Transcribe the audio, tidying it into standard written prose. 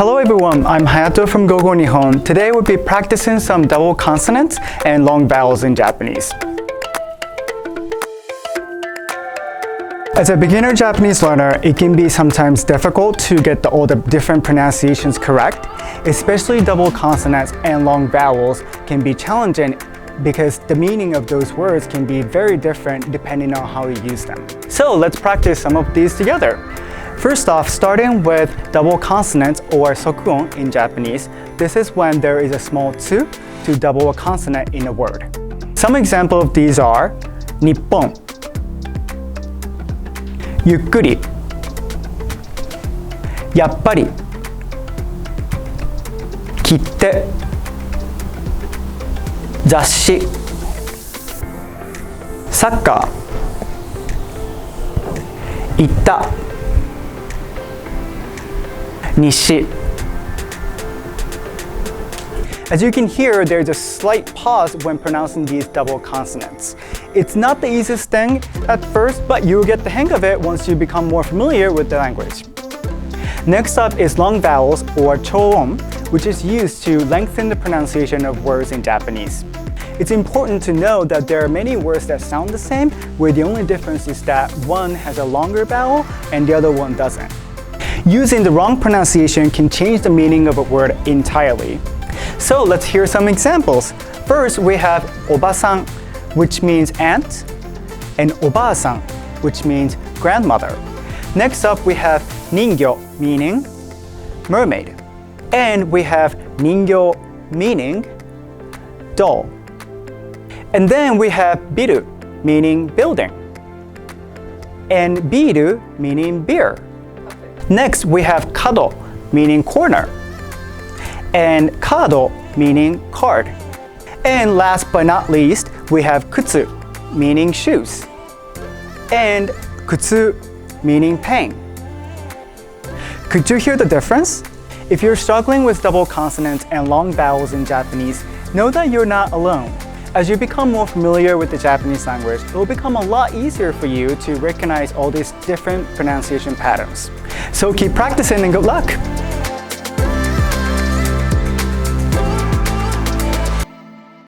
Hello everyone, I'm Hayato from Gogo Nihon. Today we'll be practicing some double consonants and long vowels in Japanese. As a beginner Japanese learner, it can be sometimes difficult to get all the different pronunciations correct. Especially double consonants and long vowels can be challenging because the meaning of those words can be very different depending on how you use them. So let's practice some of these together. First off, starting with double consonants or sokuon in Japanese, this is when there is a small tsu to double a consonant in a word. Some examples of these are Nippon, yukkuri, yappari, kitte, zasshi, sakka, itta, nishi. As you can hear, there's a slight pause when pronouncing these double consonants. It's not the easiest thing at first, but you'll get the hang of it once you become more familiar with the language. Next up is long vowels or choon, which is used to lengthen the pronunciation of words in Japanese. It's important to know that there are many words that sound the same, where the only difference is that one has a longer vowel and the other one doesn't. Using the wrong pronunciation can change the meaning of a word entirely. So let's hear some examples. First, we have obasan, which means aunt, and obaasan, which means grandmother. Next up, we have ningyo, meaning mermaid. And we have ningyo, meaning doll. And then we have biru, meaning building. And biru, meaning beer. Next, we have kado, meaning corner. And kado, meaning card. And last but not least, we have kutsu, meaning shoes. And kutsu, meaning pain. Could you hear the difference? If you're struggling with double consonants and long vowels in Japanese, know that you're not alone. As you become more familiar with the Japanese language, it will become a lot easier for you to recognize all these different pronunciation patterns. So keep practicing and good luck!